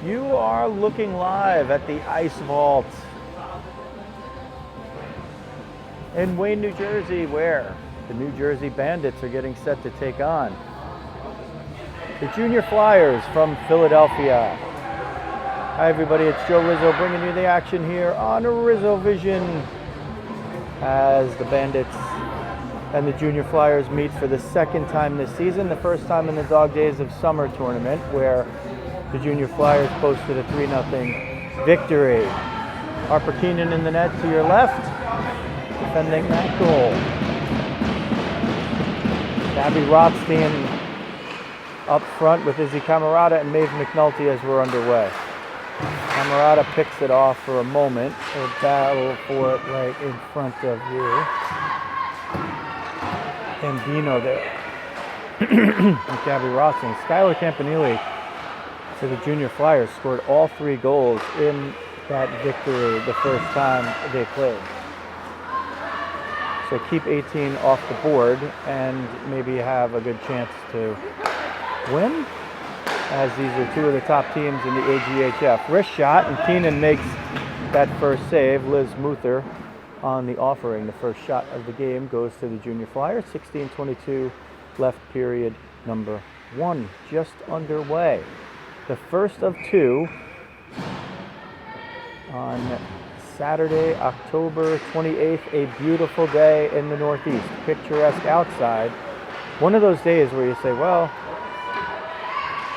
You are looking live at the Ice Vault in Wayne, New Jersey, where the New Jersey Bandits are getting set to take on the Junior Flyers from Philadelphia. Hi everybody, it's Joe Rizzo bringing you the action here on Rizzo Vision as the Bandits and the Junior Flyers meet for the second time this season, the first time in the Dog Days of Summer tournament, where the Junior Flyers posted a 3-0 victory. Harper Keenan in the net to your left, defending that goal. Gabby Rothstein up front with Izzy Camerata and Maeve McNulty as we're underway. Camerata picks it off for a moment. A battle for it right in front of you. Gambino there. And Gabby Rothstein. Skylar Campanile for the Junior Flyers scored all 3 goals in that victory the first time they played. So keep 18 off the board and maybe have a good chance to win, as these are 2 of the top teams in the AGHF. Wrist shot, and Keenan makes that first save. Liz Muther on the offering. The first shot of the game goes to the Junior Flyers. 16:22 left, period number 1 just underway. The first of 2 on Saturday, October 28th, a beautiful day in the Northeast, picturesque outside. One of those days where you say, well,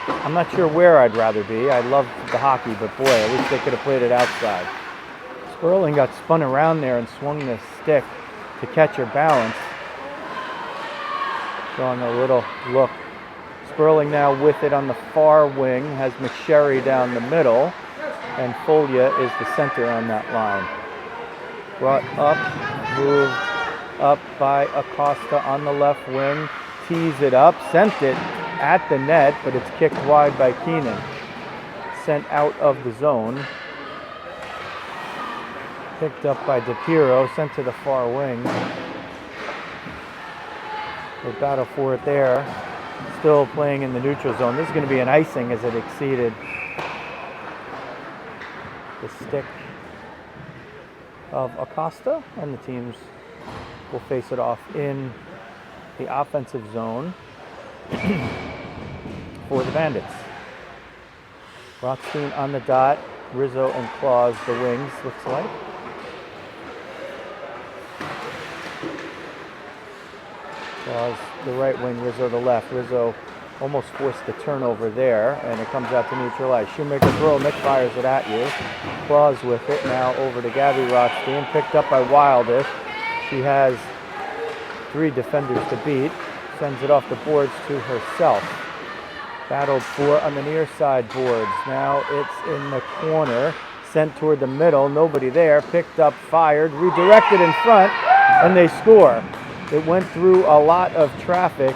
I'm not sure where I'd rather be. I love the hockey, but boy, I wish they could have played it outside. Sperling got spun around there and swung the stick to catch her balance. Showing a little look. Sperling now with it on the far wing, has McSherry down the middle, and Folia is the center on that line. Brought up, moved up by Acosta on the left wing, tees it up, sent it at the net, but it's kicked wide by Keenan. Sent out of the zone. Picked up by DePiero, sent to the far wing. They battle for it there. Still playing in the neutral zone. This is going to be an icing as it exceeded the stick of Acosta, and the teams will face it off in the offensive zone for the Bandits. Rothstein on the dot, Rizzo and Claus the wings, looks like. Claus the right wing, Rizzo the left. Rizzo almost forced the turnover there, and it comes out to neutral ice. Shoemaker throw, Mick fires it at you. Claus with it, now over to Gabby Rothstein, picked up by Wildish. She has 3 defenders to beat, sends it off the boards to herself. Battled for on the near side boards. Now it's in the corner, sent toward the middle, nobody there, picked up, fired, redirected in front, and they score. It went through a lot of traffic,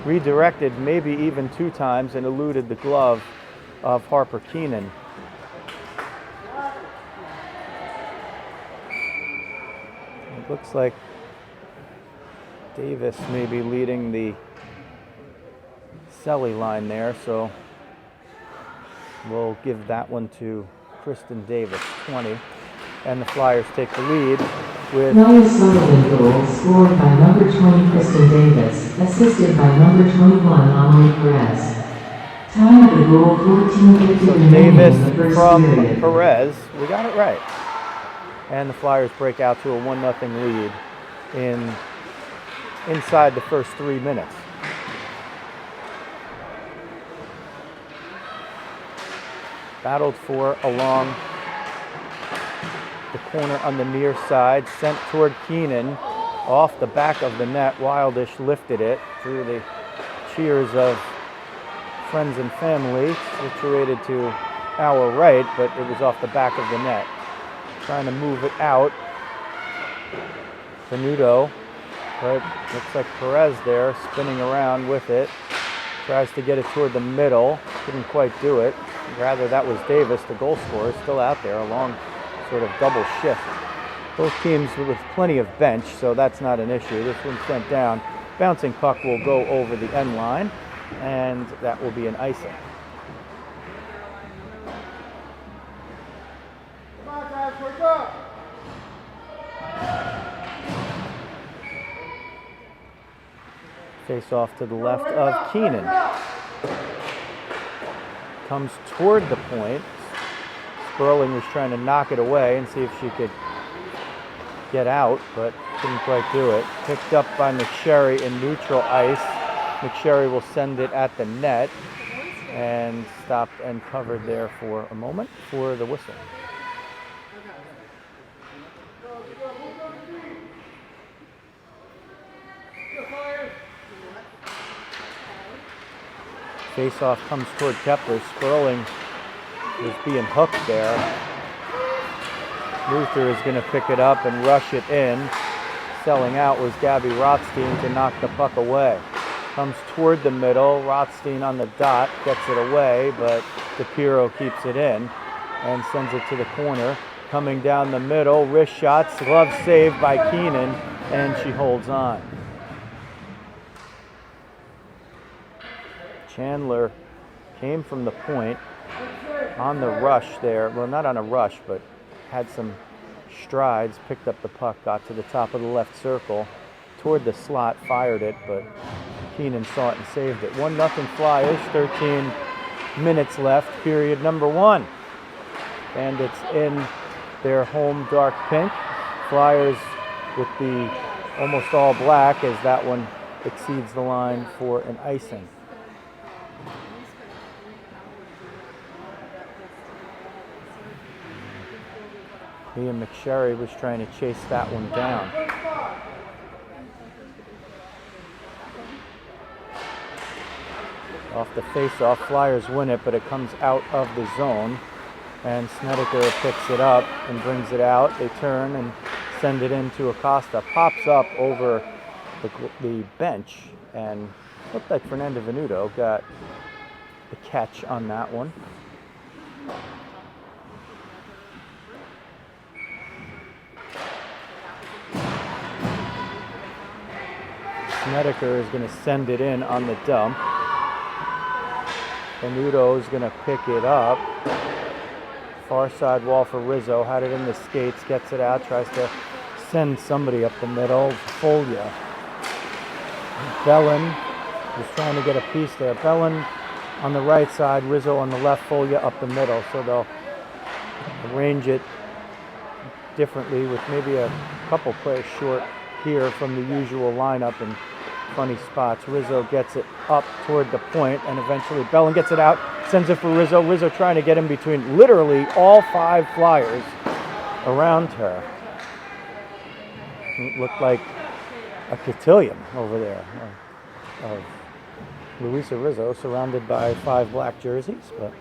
redirected maybe even 2 times, and eluded the glove of Harper Keenan. It looks like Davis may be leading the Selly line there, so we'll give that one to Kristen Davis, 20. And the Flyers take the lead with another Sullivan goal scored by number 20 Kristen Davis, assisted by number 21 Amelie Perez. Time of the goal 14:50 remaining in the first from period. Perez. We got it right. And the Flyers break out to a 1-0 lead inside the first 3 minutes. Battled for along the corner on the near side, sent toward Keenan, off the back of the net. Wildish lifted it through the cheers of friends and family, situated to our right, but it was off the back of the net. Trying to move it out. Venuto, but looks like Perez there, spinning around with it. Tries to get it toward the middle, couldn't quite do it. Rather, that was Davis, the goal scorer, still out there, a long sort of double shift. Both teams with plenty of bench, so that's not an issue. This one sent down. Bouncing puck will go over the end line, and that will be an icing. Face off to the left of Keenan. Comes toward the point. Sperling was trying to knock it away and see if she could get out, but couldn't quite do it. Picked up by McSherry in neutral ice. McSherry will send it at the net and stopped and covered there for a moment for the whistle. Face-off comes toward Kepler. Sperling was being hooked there. Luther is going to pick it up and rush it in. Selling out was Gabby Rothstein to knock the puck away. Comes toward the middle. Rothstein on the dot gets it away, but DePiero keeps it in and sends it to the corner. Coming down the middle, wrist shots, glove saved by Keenan, and she holds on. Chandler came from the point on the rush there. Well, not on a rush, but had some strides, picked up the puck, got to the top of the left circle, toward the slot, fired it, but Keenan saw it and saved it. 1-0 Flyers, 13 minutes left, period number 1. Bandits in their home dark pink. Flyers with the almost all black as that one exceeds the line for an icing. Ian McSherry was trying to chase that one down. Off the face-off, Flyers win it, but it comes out of the zone. And Snedeker picks it up and brings it out. They turn and send it into Acosta. Pops up over the bench, and looked like Fernanda Venuto got the catch on that one. Snedeker is going to send it in on the dump. Venuto is going to pick it up. Far side wall for Rizzo. Had it in the skates, gets it out, tries to send somebody up the middle. Folia. Bellin was trying to get a piece there. Bellin on the right side, Rizzo on the left, Folia up the middle. So they'll arrange it differently with maybe a couple players short here from the usual lineup in funny spots. Rizzo gets it up toward the point, and eventually Bellin gets it out, sends it for Rizzo. Rizzo trying to get in between literally all 5 Flyers around her. It looked like a cotillion over there of Luisa Rizzo surrounded by 5 black jerseys, but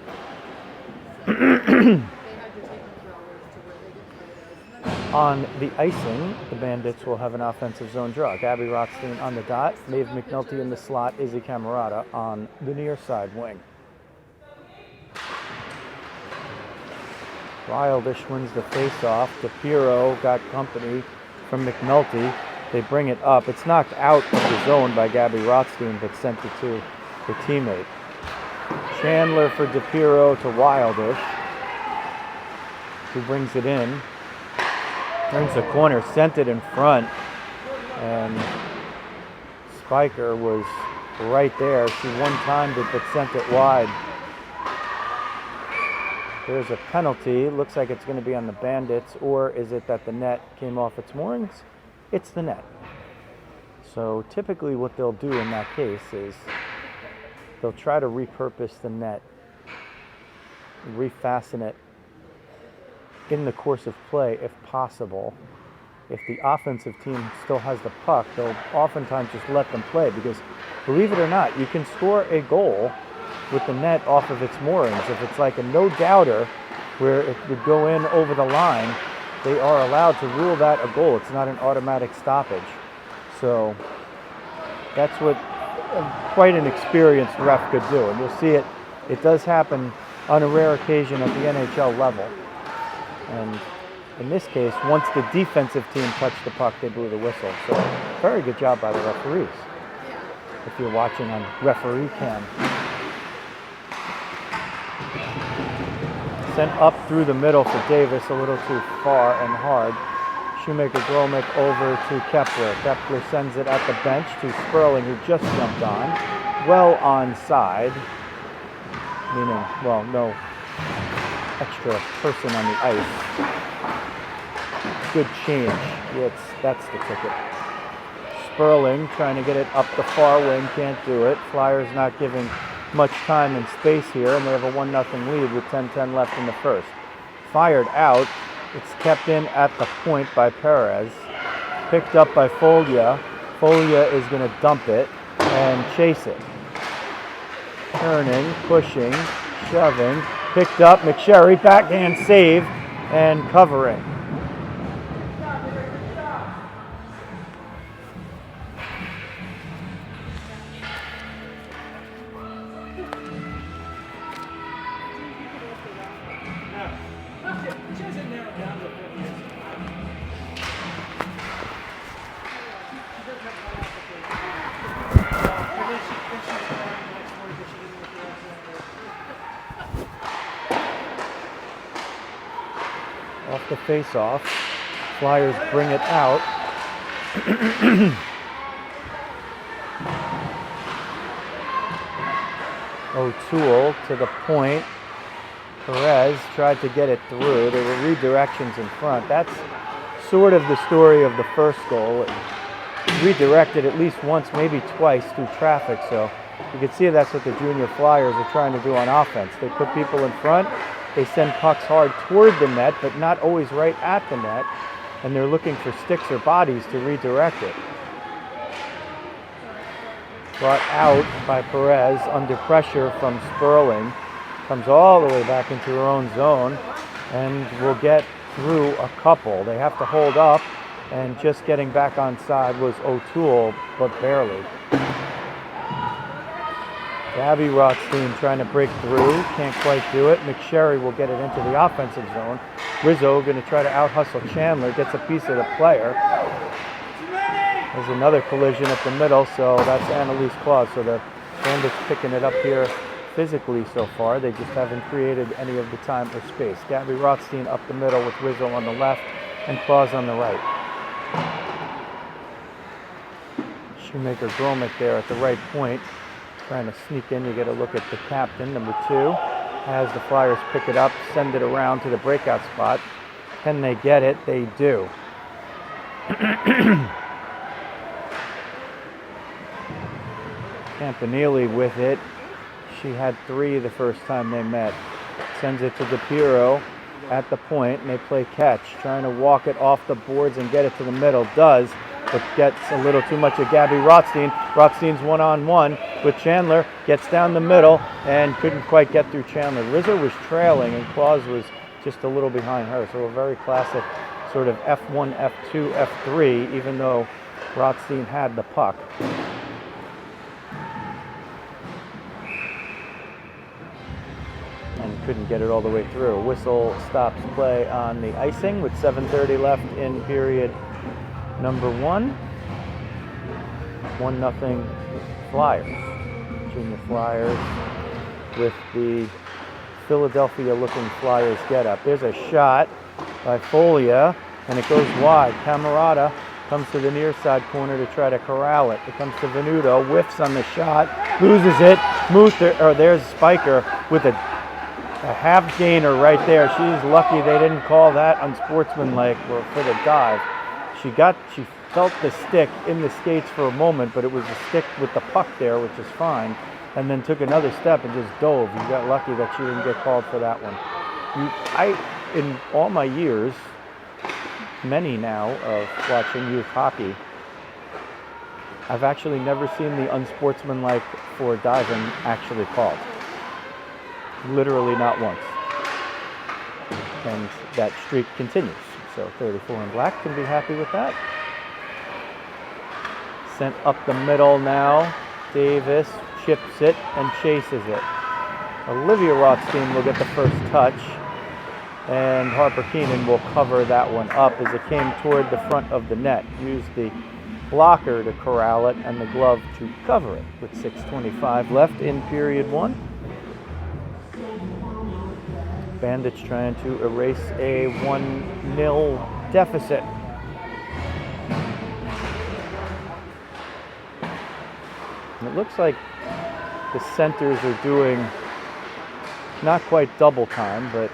on the icing, the Bandits will have an offensive zone draw. Gabby Rothstein on the dot, Maeve McNulty in the slot, Izzy Camerata on the near side wing. Wildish wins the face-off. DePiero got company from McNulty. They bring it up. It's knocked out of the zone by Gabby Rothstein, but sent it to her teammate. Chandler for DePiero to Wildish, who brings it in. Turns the corner, sent it in front, and Spiker was right there. She one-timed it, but sent it wide. There's a penalty. Looks like it's going to be on the Bandits, or is it that the net came off its moorings? It's the net. So typically what they'll do in that case is they'll try to repurpose the net, refasten it in the course of play if possible. If the offensive team still has the puck, they'll oftentimes just let them play, because believe it or not, you can score a goal with the net off of its moorings. If it's like a no-doubter where it would go in over the line, they are allowed to rule that a goal. It's not an automatic stoppage. So that's what quite an experienced ref could do. And you'll see it. It does happen on a rare occasion at the NHL level. And in this case, once the defensive team touched the puck, they blew the whistle. So very good job by the referees, if you're watching on referee cam. Sent up through the middle for Davis, a little too far and hard. Shoemaker Gromick over to Kepler. Kepler sends it at the bench to Sperling, who just jumped on. Well onside, meaning, well, no extra person on the ice. Good change. That's the ticket. Sperling trying to get it up the far wing, can't do it. Flyers not giving much time and space here, and they have a 1-0 lead with 10:10 left in the first. Fired out. It's kept in at the point by Perez. Picked up by Folia. Folia is going to dump it and chase it. Turning, pushing, shoving. Picked up. McSherry, backhand save and covering. Off the face-off. Flyers bring it out. O'Toole to the point. Perez tried to get it through. There were redirections in front. That's sort of the story of the first goal. It redirected at least once, maybe twice through traffic, so you can see that's what the junior Flyers are trying to do on offense. They put people in front. They send pucks hard toward the net, but not always right at the net, and they're looking for sticks or bodies to redirect it. Brought out by Perez under pressure from Sperling. Comes all the way back into her own zone, and will get through a couple. They have to hold up, and just getting back on side was O'Toole, but barely. Gabby Rothstein trying to break through, can't quite do it. McSherry will get it into the offensive zone. Rizzo going to try to out-hustle Chandler, gets a piece of the player. There's another collision up the middle, so that's Annalise Claus. So the Bandits picking it up here physically so far. They just haven't created any of the time or space. Gabby Rothstein up the middle with Rizzo on the left and Claus on the right. Shoemaker Gromick there at the right point. Trying to sneak in, you get a look at the captain, number 2. As the Flyers pick it up, send it around to the breakout spot. Can they get it? They do. Campanile with it. She had 3 the first time they met. Sends it to DePiero at the point, and they play catch. Trying to walk it off the boards and get it to the middle. Does, but gets a little too much of Gabby Rothstein. Rothstein's one-on-one with Chandler, gets down the middle and couldn't quite get through Chandler. Rizzo was trailing and Claus was just a little behind her. So a very classic sort of F1, F2, F3, even though Rothstein had the puck. And couldn't get it all the way through. Whistle stops play on the icing with 7:30 left in period number 1. 1-0 Flyers. Junior Flyers with the Philadelphia-looking Flyers get-up. There's a shot by Folia, and it goes wide. Camerata comes to the near side corner to try to corral it. It comes to Venuto, whiffs on the shot, loses it. There's Spiker with a half gainer right there. She's lucky they didn't call that unsportsmanlike for the dive. She felt the stick in the skates for a moment, but it was the stick with the puck there, which is fine, and then took another step and just dove. You got lucky that she didn't get called for that one. In all my years, many now of watching youth hockey, I've actually never seen the unsportsmanlike for diving actually called. Literally not once. And that streak continues. So 34 in black can be happy with that. Sent up the middle now. Davis chips it and chases it. Olivia Rothstein will get the first touch, and Harper Keenan will cover that one up as it came toward the front of the net. Used the blocker to corral it and the glove to cover it with 6:25 left in period 1. Bandits trying to erase a 1-0 deficit. And it looks like the centers are doing not quite double time, but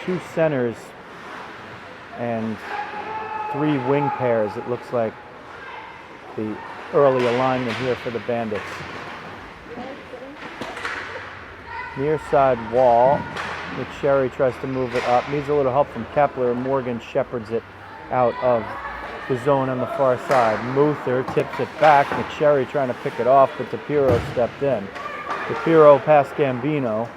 two centers and three wing pairs. It looks like the early alignment here for the Bandits. Near side wall. McSherry tries to move it up. Needs a little help from Kepler. Morgan shepherds it out of the zone on the far side. Muther tips it back. McSherry trying to pick it off, but DePiro stepped in. DePiro past Gambino.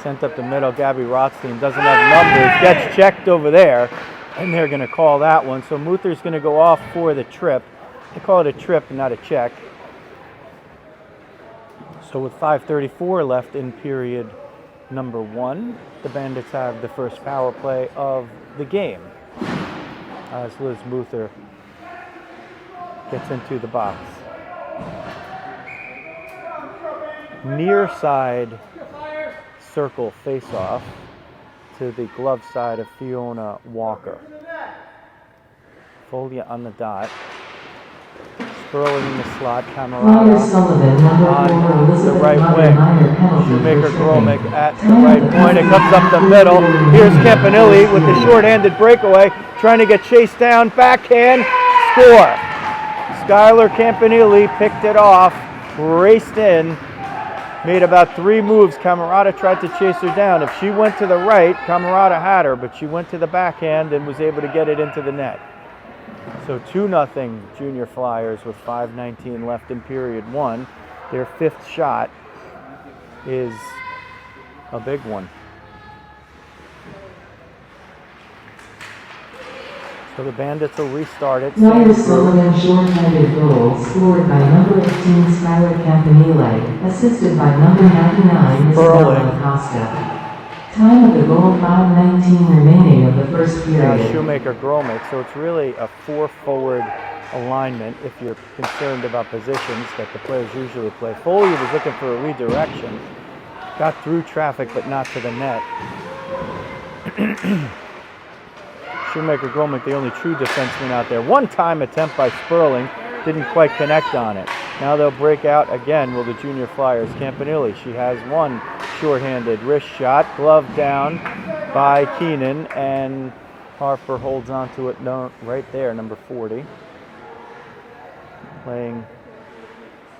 Sent up the middle. Gabby Rothstein doesn't have numbers. Gets checked over there, and they're going to call that one. So Muther's going to go off for the trip. They call it a trip and not a check. So with 5:34 left in period number 1, the Bandits have the first power play of the game as Liz Muther gets into the box. Near side circle face-off to the glove side of Fiona Walker. Folia on the dot. Sperling in the slot, Camerata Sullivan, on the right wing. Shoemaker Gromick at the right point. It comes up the middle. Here's Campanelli with the short-handed breakaway, trying to get chased down. Backhand, score. Skylar Campanelli picked it off, raced in, made about 3 moves. Camerata tried to chase her down. If she went to the right, Camerata had her, but she went to the backhand and was able to get it into the net. So 2-0 Junior Flyers with 5:19 left in period 1. Their 5th shot is a big one. So the Bandits will restart it. Sullivan short-handed goal scored by number 18 Skylar Campanile, assisted by number 99 Isabella Costa. Time of the goal 5:19 remaining of the first period. Now Shoemaker Gromick, so it's really a 4-forward alignment if you're concerned about positions that the players usually play. Foley was looking for a redirection, got through traffic but not to the net. Shoemaker Gromick, the only true defenseman out there. One-time attempt by Sperling, didn't quite connect on it. Now they'll break out again, will the Junior Flyers. Campanelli, she has one shorthanded wrist shot, glove down by Keenan, and Harper holds on to it right there, number 40. Playing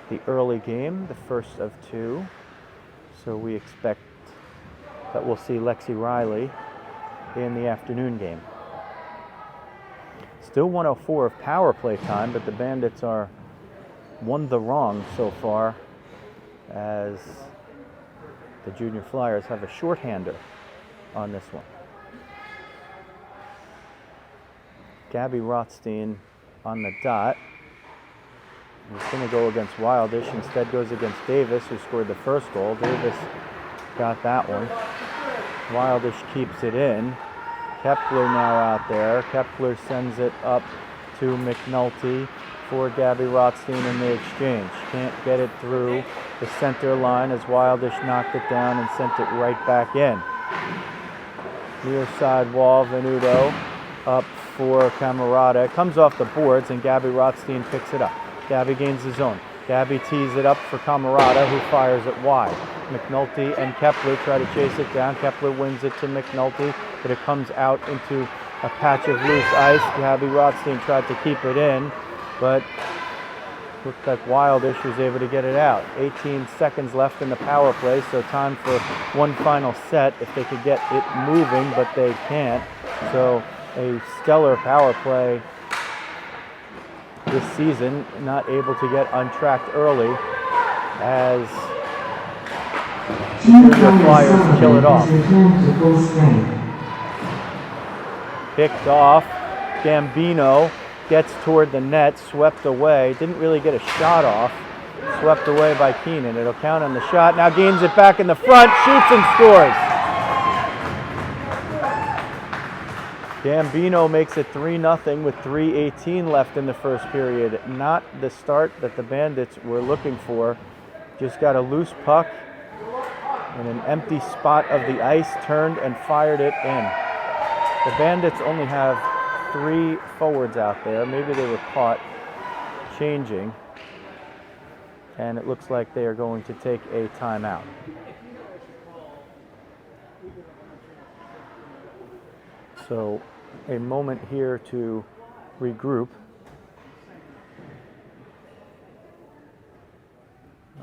the early game, the first of 2. So we expect that we'll see Lexi Riley in the afternoon game. Still 1:04 of power play time, but the Bandits are 1 the wrong so far, as the Junior Flyers have a shorthander on this one. Gabby Rothstein on the dot. He's going to go against Wildish. Instead goes against Davis, who scored the first goal. Davis got that one. Wildish keeps it in. Kepler now out there. Kepler sends it up to McNulty for Gabby Rothstein in the exchange. Can't get it through the center line as Wildish knocked it down and sent it right back in. Near side wall, Venuto up for Camerata. It comes off the boards and Gabby Rothstein picks it up. Gabby gains the zone. Gabby tees it up for Camerata, who fires it wide. McNulty and Kepler try to chase it down. Kepler wins it to McNulty, but it comes out into a patch of loose ice. Gabby Rothstein tried to keep it in, but looked like Wildish was able to get it out. 18 seconds left in the power play, so time for one final set if they could get it moving, but they can't. So a stellar power play this season, not able to get untracked early as the Flyers kill it off. Picked off. Gambino gets toward the net, swept away. Didn't really get a shot off. Swept away by Keenan. It'll count on the shot. Now gains it back in the front, shoots and scores. Gambino makes it 3-0 with 3:18 left in the first period. Not the start that the Bandits were looking for. Just got a loose puck in an empty spot of the ice, turned and fired it in. The Bandits only have 3 forwards out there. Maybe they were caught changing. And it looks like they are going to take a timeout. So a moment here to regroup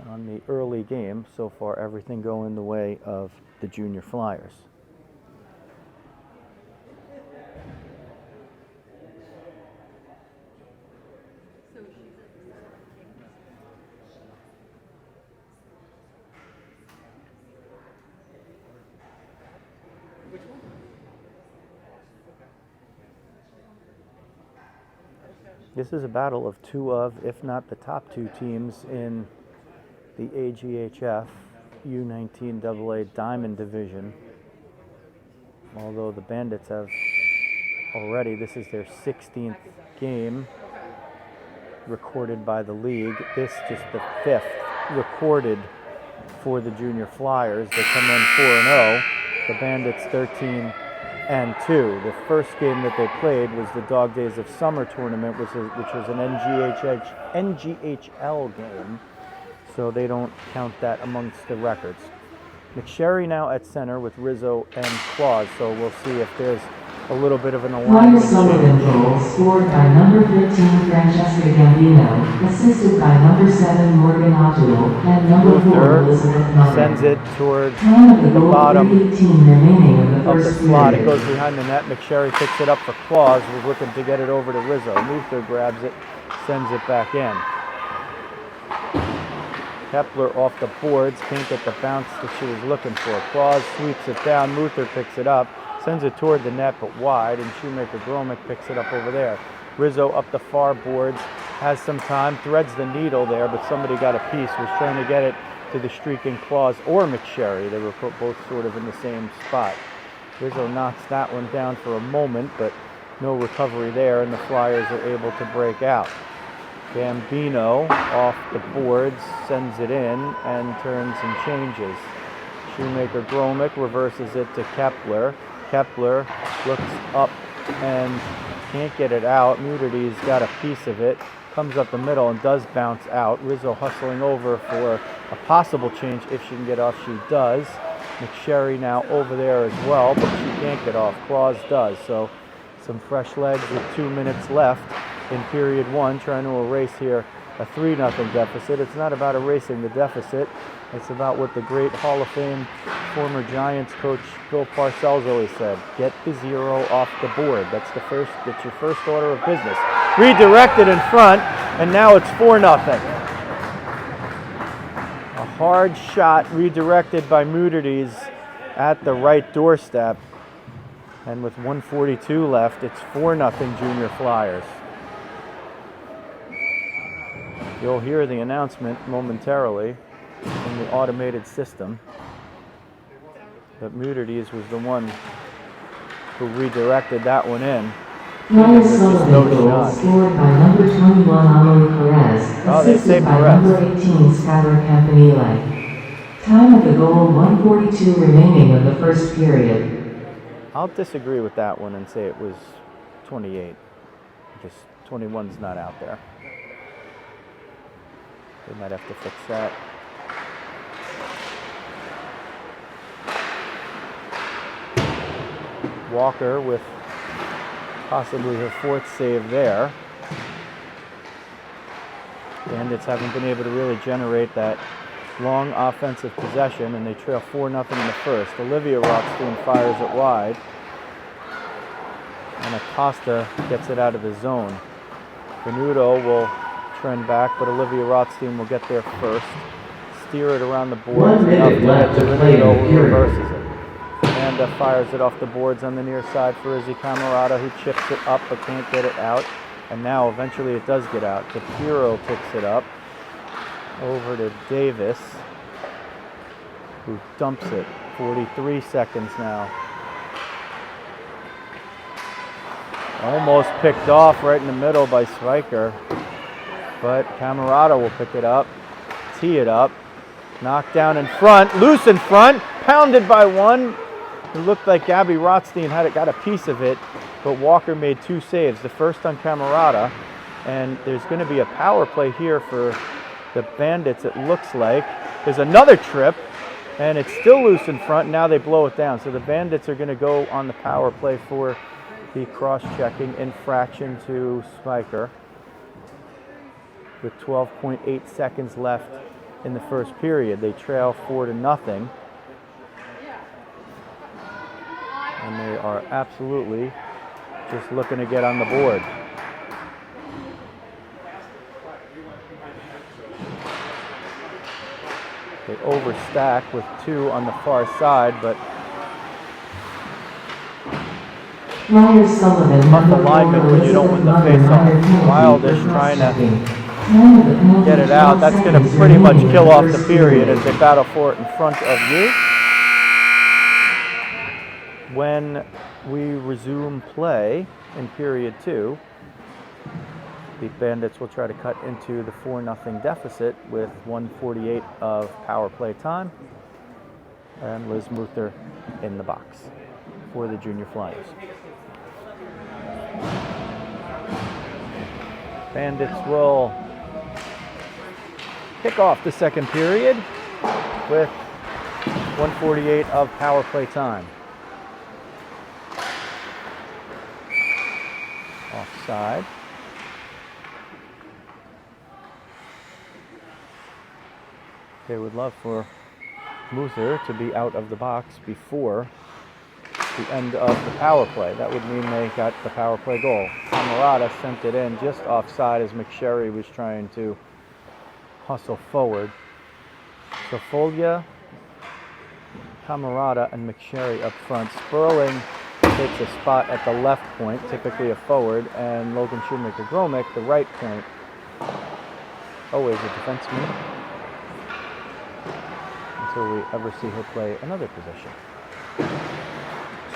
on the early game. So far, everything going the way of the Junior Flyers. This is a battle of 2 of, if not the top 2 teams in the AGHF U19 AA Diamond Division. Although the Bandits have already, this is their 16th game recorded by the league. This just the 5th recorded for the Junior Flyers. They come in 4-0. The Bandits 13-2. The first game that they played was the Dog Days of Summer tournament, which was an NGHL game, so they don't count that amongst the records. McSherry now at center with Rizzo and Claus, so we'll see if there's a little bit of an alignment. Sullivan goal scored by number 15 Francesca Gambino, assisted by number 7 Morgan Otto, and number 4 Elizabeth Mother. Sends it toward the bottom 18 remaining of the of the first slot. period. It goes behind the net. McSherry picks it up for Claus, who's looking to get it over to Rizzo. Luther grabs it, sends it back in. Kepler off the boards, can't get the bounce that she was looking for. Claus sweeps it down, Luther picks it up, sends it toward the net but wide, and Shoemaker Gromick picks it up over there. Rizzo up the far boards, has some time, threads the needle there, but somebody got a piece, was trying to get it to the streaking Claus or McSherry. They were both sort of in the same spot. Rizzo knocks that one down for a moment, but no recovery there, and the Flyers are able to break out. Gambino off the boards, sends it in, and turns and changes. Shoemaker Gromick reverses it to Kepler. Kepler looks up and can't get it out. Mudity's got a piece of it, comes up the middle and does bounce out. Rizzo hustling over for a possible change if she can get off. She does. McSherry now over there as well, but she can't get off. Claus does. So some fresh legs with 2 minutes left in period 1, trying to erase here a 3-0 deficit. It's not about erasing the deficit. It's about what the great Hall of Fame former Giants coach Bill Parcells always said: get the 0 off the board. That's your first order of business. Redirected in front, and now it's 4-0. A hard shot redirected by Mudity's at the right doorstep, and with 1:42 left, it's 4-0 Junior Flyers. You'll hear the announcement momentarily in the automated system, but Mudity's was the one who redirected that one in. Sullivan goal scored by number 21 Amelie Perez, assisted by number 18 Skylar Campanile. Time of the goal 1:42 remaining of the first period. I'll disagree with that one and say it was 28, because 21's not out there. They might have to fix that. Walker with possibly her 4th save there. Bandits haven't been able to really generate that long offensive possession, and they trail 4-0 in the first. Olivia Rothstein fires it wide, and Acosta gets it out of the zone. Venuto will trend back, but Olivia Rothstein will get there first. Steer it around the boards. 1 minute left to play in the period. Reverses it. Amanda fires it off the boards on the near side for Izzy Camerata, who chips it up but can't get it out. And now eventually it does get out. DePiro picks it up over to Davis, who dumps it. 43 seconds now. Almost picked off right in the middle by Schweiker, but Camerata will pick it up, tee it up, knocked down in front, loose in front, pounded by one, It looked like Gabby Rothstein got a piece of it, but Walker made 2 saves. The first on Camerata, and there's going to be a power play here for the Bandits, it looks like. There's another trip, and it's still loose in front. Now they blow it down. So the Bandits are going to go on the power play for the cross-checking infraction to Spiker with 12.8 seconds left in the first period. They trail 4-0. And they are absolutely just looking to get on the board. They overstack with 2 on the far side, but Sullivan, tough alignment when you don't win the face-off. Wildish trying to get it out. That's going to pretty much kill off the period as they battle for it in front of you. When we resume play in period 2, the Bandits will try to cut into the 4-0 deficit with 1:48 of power play time. And Liz Muther in the box for the Junior Flyers. Bandits will kick off the second period with 1:48 of power play time. Offside. They would love for Muther to be out of the box before the end of the power play. That would mean they got the power play goal. Camerata sent it in just offside as McSherry was trying to hustle forward. So Folia, Camerata, and McSherry up front. Sperling takes a spot at the left point, typically a forward, and Logan Shoemaker-Gromick, the right point, always a defenseman, until we ever see her play another position.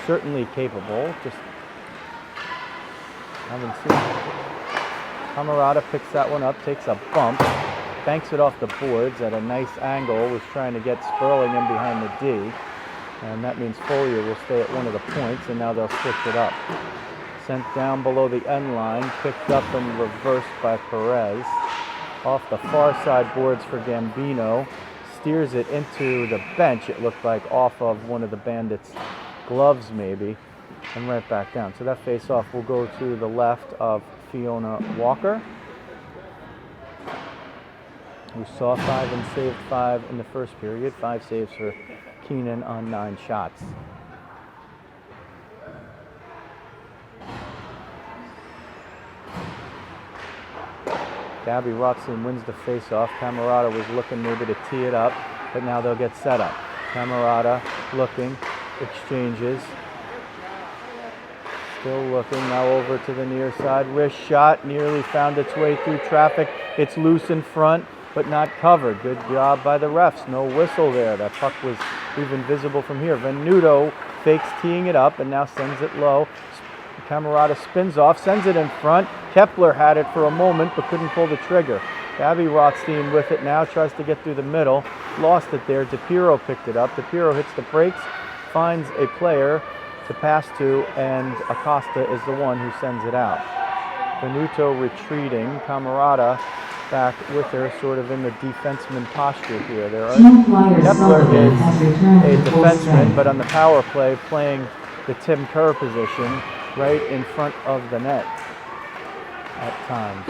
Certainly capable, just haven't seen it. Camerata picks that one up, takes a bump, banks it off the boards at a nice angle, was trying to get Sperling in behind the D. And that means Folia will stay at one of the points, and now they'll switch it up. Sent down below the end line, picked up and reversed by Perez. Off the far side boards for Gambino. Steers it into the bench, it looked like, off of one of the Bandits' gloves maybe, and right back down. So that face-off will go to the left of Fiona Walker, who saw 5 and saved 5 in the first period. 5 saves for Keenan on 9 shots. Gabby Rothstein wins the face-off. Camerata was looking maybe to tee it up, but now they'll get set up. Camerata looking, exchanges. Still looking, now over to the near side. Wrist shot, nearly found its way through traffic. It's loose in front, but not covered. Good job by the refs. No whistle there. That puck was even visible from here. Venuto fakes teeing it up and now sends it low. Camerata spins off, sends it in front. Kepler had it for a moment but couldn't pull the trigger. Gabby Rothstein with it now, tries to get through the middle. Lost it there. DePiro picked it up. DePiro hits the brakes, finds a player to pass to, and Acosta is the one who sends it out. Venuto retreating. Camerata back with her, sort of in the defenseman posture here. Kepler is a defenseman, but on the power play playing the Tim Kerr position right in front of the net at times.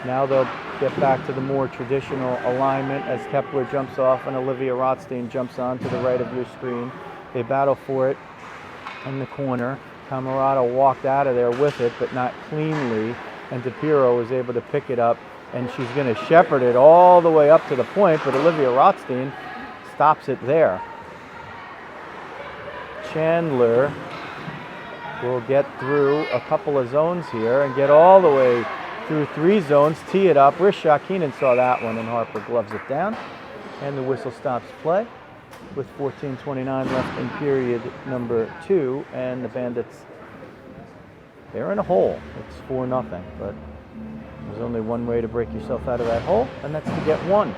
Now they'll get back to the more traditional alignment as Kepler jumps off and Olivia Rothstein jumps on to the right of your screen. They battle for it in the corner. Camerata walked out of there with it, but not cleanly, and DePiro was able to pick it up, and she's going to shepherd it all the way up to the point, but Olivia Rothstein stops it there. Chandler will get through a couple of zones here and get all the way through 3 zones, tee it up. Wrist shot, Keenan saw that one, and Harper gloves it down. And the whistle stops play with 14:29 left in period number 2, and the Bandits, they're in a hole. It's 4-0, but there's only one way to break yourself out of that hole, and that's to get one.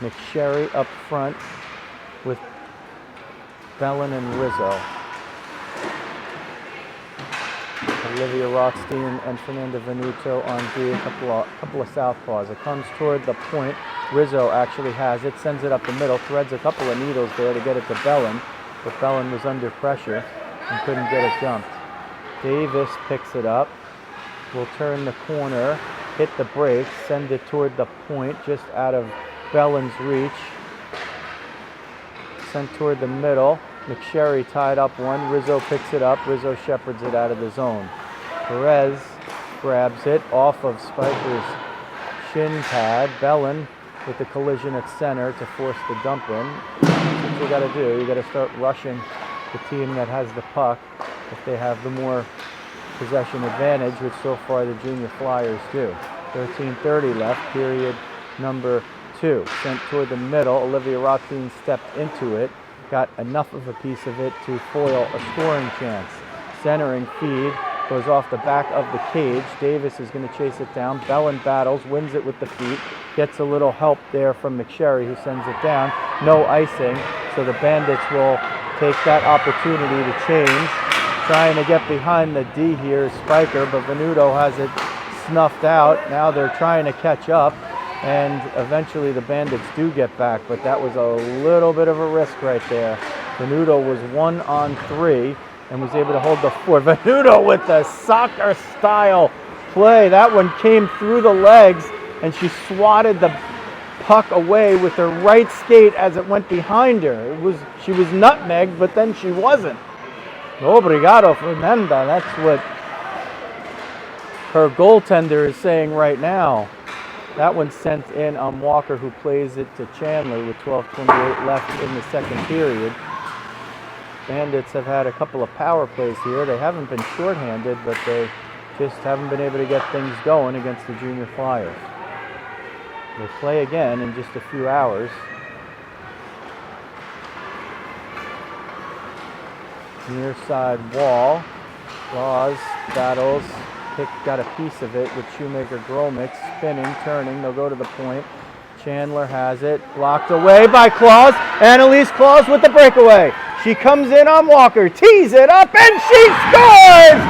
McSherry up front with Bellin and Rizzo. Olivia Rothstein and Fernanda Venuto on D, a couple of southpaws. It comes toward the point. Rizzo actually has it, sends it up the middle, threads a couple of needles there to get it to Bellin, but Bellin was under pressure and couldn't get it jumped. Davis picks it up, will turn the corner, hit the brakes, send it toward the point, just out of Bellin's reach. Sent toward the middle. McSherry tied up one. Rizzo picks it up. Rizzo shepherds it out of the zone. Perez grabs it off of Spiker's shin pad. Bellin with the collision at center to force the dump in. That's what you got to do. You got to start rushing the team that has the puck if they have the more possession advantage, which so far the junior Flyers do. 13:30 left, period number 2. Sent toward the middle. Olivia Rothstein stepped into it. Got enough of a piece of it to foil a scoring chance. Centering feed goes off the back of the cage. Davis is going to chase it down. Bellin battles, wins it with the feet. Gets a little help there from McSherry, who sends it down. No icing, so the Bandits will take that opportunity to change. Trying to get behind the D here is Spiker, but Venuto has it snuffed out. Now they're trying to catch up, and eventually the Bandits do get back, but that was a little bit of a risk right there. Venuto was 1-on-3 and was able to hold the fort. Venuto with the soccer-style play. That one came through the legs, and she swatted the puck away with her right skate as it went behind her. She was nutmegged, but then she wasn't. Obrigado, Fernanda. That's what her goaltender is saying right now. That one sent in on Walker, who plays it to Chandler with 12:28 left in the second period. Bandits have had a couple of power plays here. They haven't been shorthanded, but they just haven't been able to get things going against the junior Flyers. They play again in just a few hours. Near side wall. Laws battles. Got a piece of it with Shoemaker Gromix spinning, turning. They'll go to the point. Chandler has it. Blocked away by Claus. Annalise Claus with the breakaway. She comes in on Walker. Tees it up and she scores!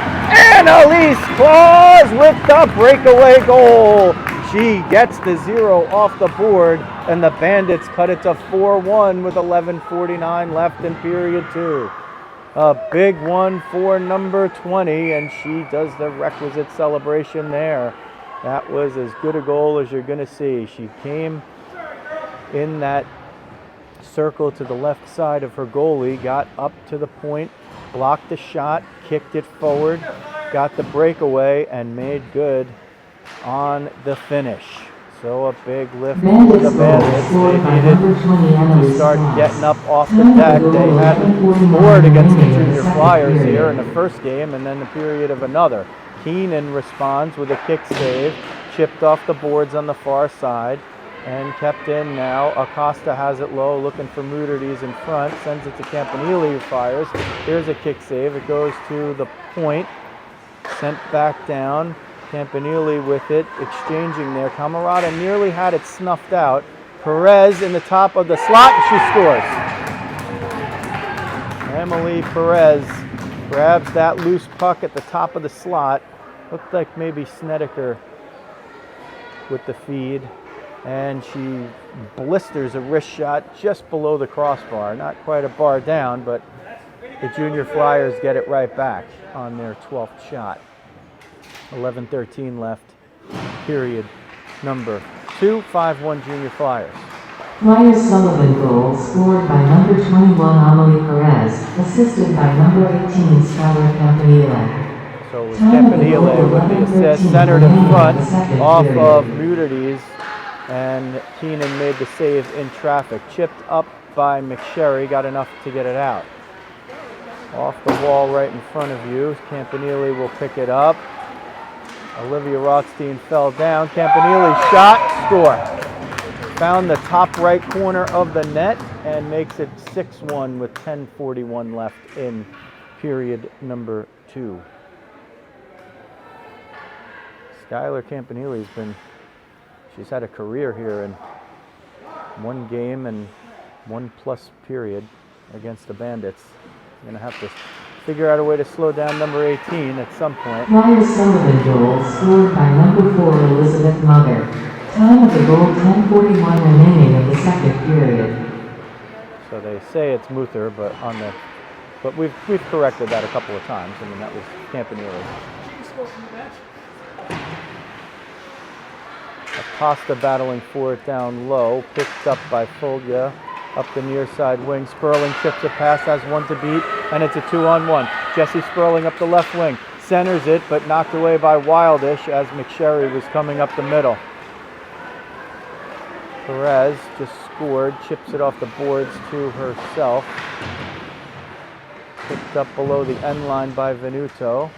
Annalise Claus with the breakaway goal. She gets the 0 off the board, and the Bandits cut it to 4-1 with 11:49 left in period 2. A big one for number 20, and she does the requisite celebration there. That was as good a goal as you're going to see. She came in that circle to the left side of her goalie, got up to the point, blocked the shot, kicked it forward, got the breakaway, and made good on the finish. So a big lift for the Bandits. They needed to start getting up off the deck. They hadn't scored against the junior Flyers here in the first game, and then the period of another. Keenan responds with a kick save, chipped off the boards on the far side, and kept in now. Acosta has it low, looking for Muderdes in front, sends it to Campanile, who fires. Here's a kick save. It goes to the point, sent back down. Campanile with it, exchanging there. Camarada nearly had it snuffed out. Perez in the top of the slot, and she scores. Emily Perez grabs that loose puck at the top of the slot. Looked like maybe Snedeker with the feed, and she blisters a wrist shot just below the crossbar. Not quite a bar down, but the junior Flyers get it right back on their 12th shot. 11:13 left, period number 2, 5-1 junior Flyers. Flyers Sullivan goal scored by number 21 Amelie Perez, assisted by number 18 Skylar Campanile. So it was Campanile with the assist, centered in front off of Muderdes, and Keenan made the save in traffic. Chipped up by McSherry, got enough to get it out. Off the wall right in front of you, Campanile will pick it up. Olivia Rothstein fell down. Campanile shot, score. Found the top right corner of the net and makes it 6-1 with 10:41 left in period number 2. Skylar Campanile she's had a career here, and one game and 1+ period against the Bandits. You're going to have to figure out a way to slow down number 18 at some point. Flyer Sullivan goal scored by number 4 Elizabeth Mother. Time of the goal 10:41 remaining of the second period. So they say it's Muther, but we've corrected that a couple of times. I mean, that was Campanile. Acosta battling for it down low, picked up by Fulgia up the near side wing. Sperling chips a pass, has one to beat, and it's a 2-on-1. Jesse Sperling up the left wing, centers it, but knocked away by Wildish as McSherry was coming up the middle. Perez just scored, chips it off the boards to herself. Picked up below the end line by Venuto.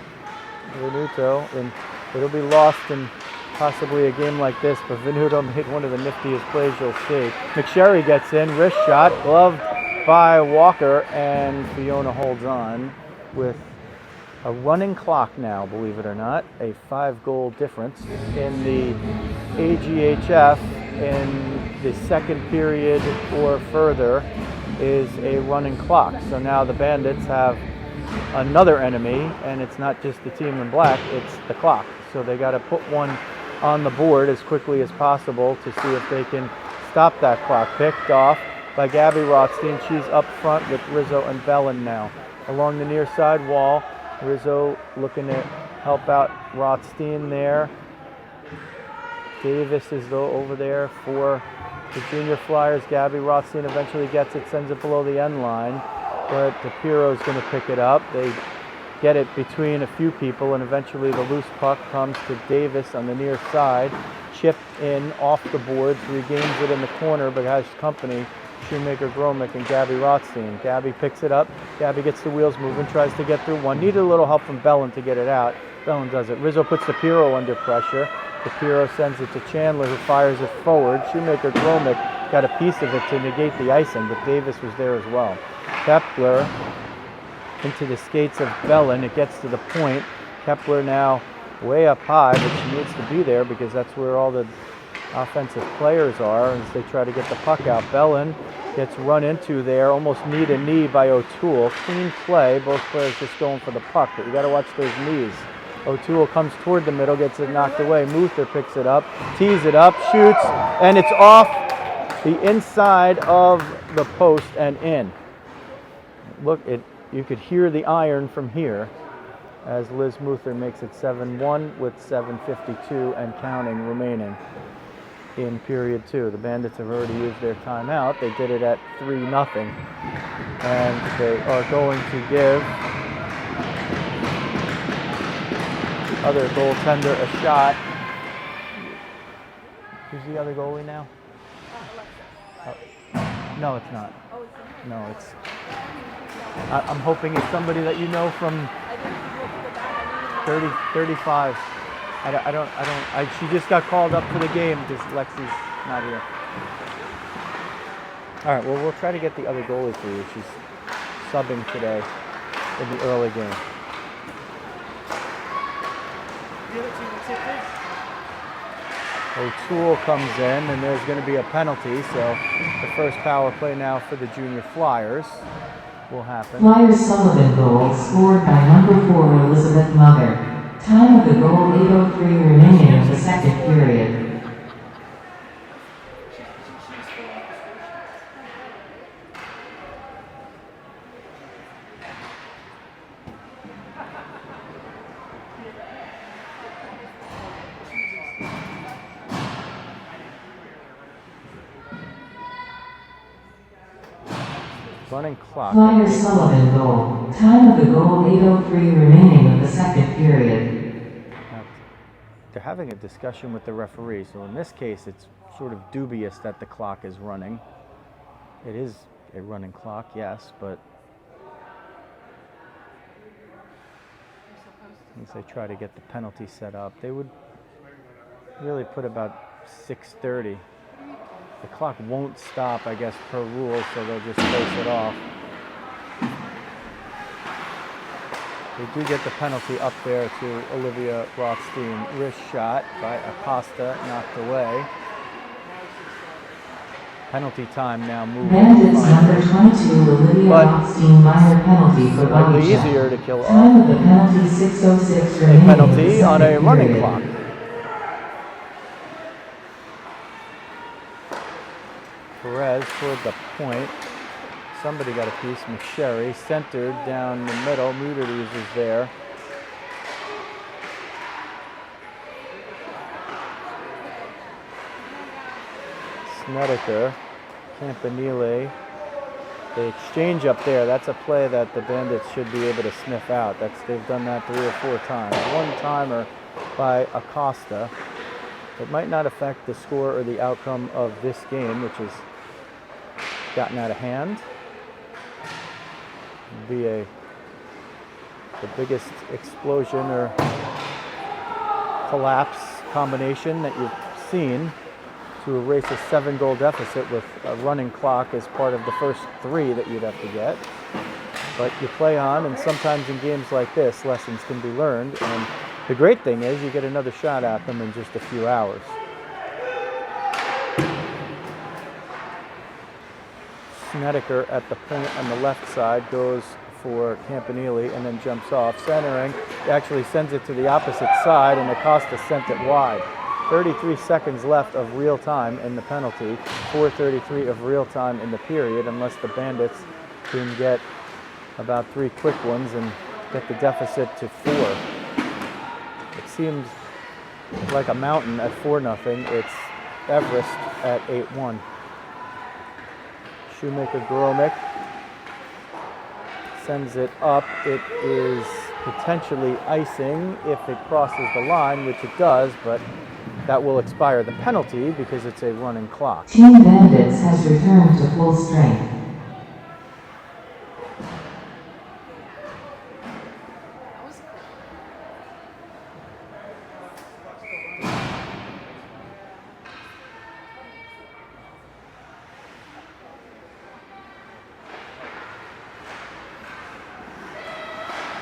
And it'll be lost in possibly a game like this, but Venuto made one of the niftiest plays you'll see. McSherry gets in, wrist shot, gloved by Walker, and Fiona holds on with a running clock now, believe it or not. A 5-goal difference in the AGHF in the second period or further is a running clock. So now the Bandits have another enemy, and it's not just the team in black, it's the clock. So they got to put one on the board as quickly as possible to see if they can stop that clock. Picked off by Gabby Rothstein. She's up front with Rizzo and Bellin now. Along the near side wall, Rizzo looking to help out Rothstein there. Davis is over there for the Junior Flyers. Gabby Rothstein eventually gets it, sends it below the end line, but DePiro's going to pick it up. They get it between a few people, and eventually the loose puck comes to Davis on the near side. Chipped in off the boards, regains it in the corner, but has company. Shoemaker, Gromick, and Gabby Rothstein. Gabby picks it up. Gabby gets the wheels moving, tries to get through one. Needed a little help from Bellin to get it out. Bellin does it. Rizzo puts DePiro under pressure. DePiro sends it to Chandler, who fires it forward. Shoemaker, Gromick got a piece of it to negate the icing, but Davis was there as well. Kepler into the skates of Bellin. It gets to the point. Kepler now way up high, but she needs to be there because that's where all the offensive players are as they try to get the puck out. Bellin gets run into there, almost knee to knee by O'Toole. Clean play, both players just going for the puck, but you got to watch those knees. O'Toole comes toward the middle, gets it knocked away. Muther picks it up, tees it up, shoots, and it's off the inside of the post and in. Look, you could hear the iron from here as Liz Muther makes it 7-1 with 7:52 and counting remaining in period 2. The Bandits have already used their timeout. They did it at 3-0, and they are going to give the other goaltender a shot. Who's the other goalie now? No, it's not. No, it's. I'm hoping it's somebody that you know from 35. She just got called up for the game because Lexi's not here. All right, well, we'll try to get the other goalie for you. She's subbing today in the early game. O'Toole comes in, and there's going to be a penalty, so the first power play now for the Junior Flyers will happen. Flyers Sullivan goal scored by number 4 Elizabeth Mother. Time of the goal 8:03 remaining of the second period. Running clock. Flyers Sullivan goal. Time of the goal 8:03 remaining of the second period. Now, they're having a discussion with the referee, so in this case it's sort of dubious that the clock is running. It is a running clock, yes, but as they try to get the penalty set up, they would really put about 6:30. The clock won't stop, I guess, per rule, so they'll just face it off. They do get the penalty up there to Olivia Rothstein. Wrist shot by Acosta, knocked away. Penalty time now moving. Bandits number 22, Olivia Rothstein, minor penalty for Slightly body check. easier to kill off. Time of the penalty 6:06 A remaining in the penalty on a second running period. clock. Perez toward the point. Somebody got a piece. McSherry centered down the middle. Muteriz is there. Snedeker, Campanile. The exchange up there, that's a play that the Bandits should be able to sniff out. They've done that 3 or 4 times. One-timer by Acosta. It might not affect the score or the outcome of this game, which has gotten out of hand. It'd be the biggest explosion or collapse combination that you've seen to erase a 7-goal deficit with a running clock as part of the first 3 that you'd have to get. But you play on, and sometimes in games like this, lessons can be learned. And the great thing is you get another shot at them in just a few hours. Snedeker at the point on the left side goes for Campanile and then jumps off. Centering, actually sends it to the opposite side, and Acosta sent it wide. 33 seconds left of real time in the penalty, 4:33 of real time in the period, unless the Bandits can get about 3 quick ones and get the deficit to 4. It seems like a mountain at 4-0. It's Everest at 8-1. Shoemaker Gromick sends it up. It is potentially icing if it crosses the line, which it does, but that will expire the penalty because it's a running clock. Team Bandits has returned to full strength.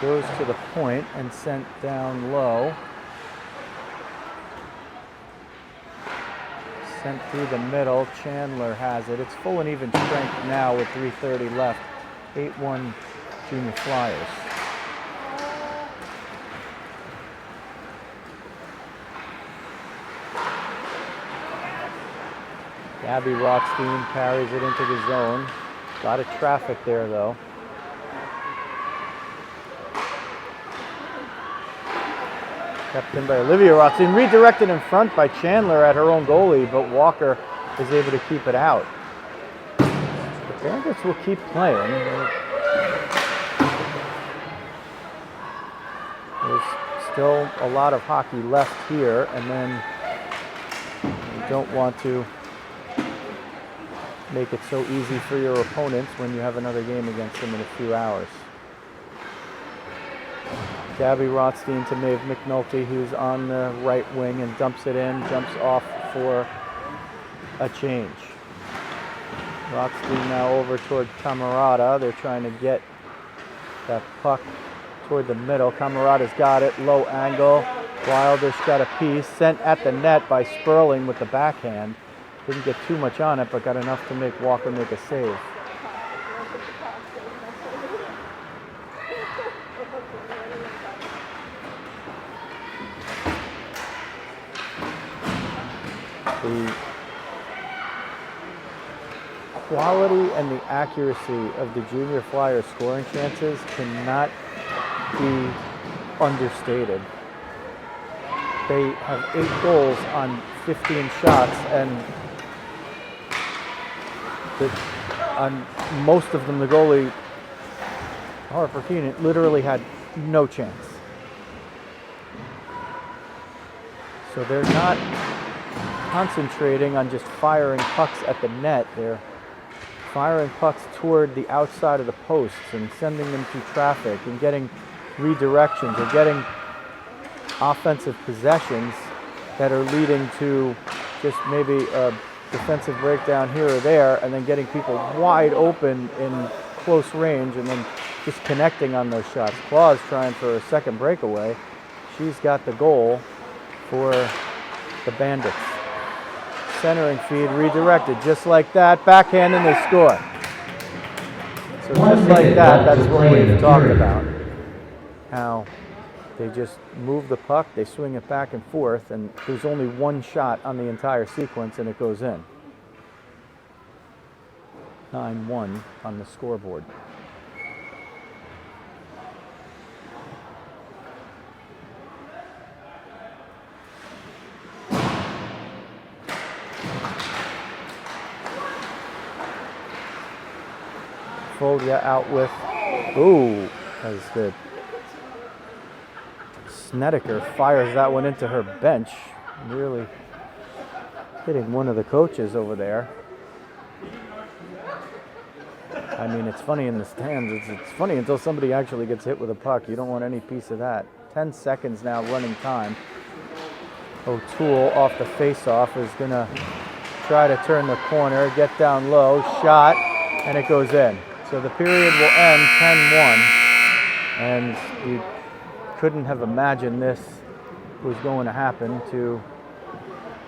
Goes to the point and sent down low. Sent through the middle. Chandler has it. It's full and even strength now with 3:30 left. 8-1 Junior Flyers. Gabby Rothstein carries it into the zone. A lot of traffic there though. Kept in by Olivia Rothstein, redirected in front by Chandler at her own goalie, but Walker is able to keep it out. The Bandits will keep playing. There's still a lot of hockey left here, and then you don't want to make it so easy for your opponents when you have another game against them in a few hours. Gabby Rothstein to Maeve McNulty, who's on the right wing and dumps it in, jumps off for a change. Rothstein now over toward Camarada. They're trying to get that puck toward the middle. Camarada's got it, low angle. Wildish got a piece, sent at the net by Sperling with the backhand. Didn't get too much on it, but got enough to make Walker make a save. The quality and the accuracy of the Junior Flyers scoring chances cannot be understated. They have 8 goals on 15 shots, and on most of them the goalie, Harper Keenan, literally had no chance. So they're not concentrating on just firing pucks at the net. They're firing pucks toward the outside of the posts and sending them through traffic and getting redirections or getting offensive possessions that are leading to just maybe a defensive breakdown here or there, and then getting people wide open in close range and then just connecting on those shots. Claus trying for a second breakaway. She's got the goal for the Bandits. centering feed redirected just like that. Backhand and they score. So just like that, that's what we've talked about. How they just move the puck, they swing it back and forth, and there's only one shot on the entire sequence and it goes in. 9-1 on the scoreboard. Folia out with, ooh, as the Snedeker fires that one into her bench, nearly hitting one of the coaches over there. I mean, it's funny in the stands. It's funny until somebody actually gets hit with a puck. You don't want any piece of that. 10 seconds now running time. O'Toole off the face-off is going to try to turn the corner, get down low, shot, and it goes in. So the period will end 10-1, and you couldn't have imagined this was going to happen to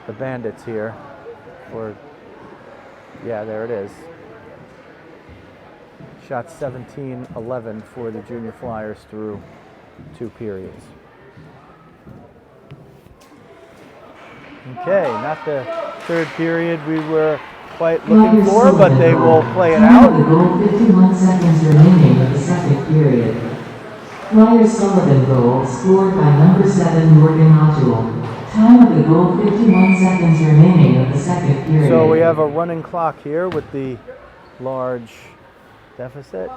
the Bandits here. Or, yeah, there it is. Shot 17-11 for the Junior Flyers through 2 periods. Okay, not the third period we were quite looking for, but they will play it out. Goal, 51 seconds remaining of the second period. Flyers Sullivan goal scored by number 7 Morgan O'Toole. Time of the goal, 51 seconds remaining of the second period. So we have a running clock here with the large deficit.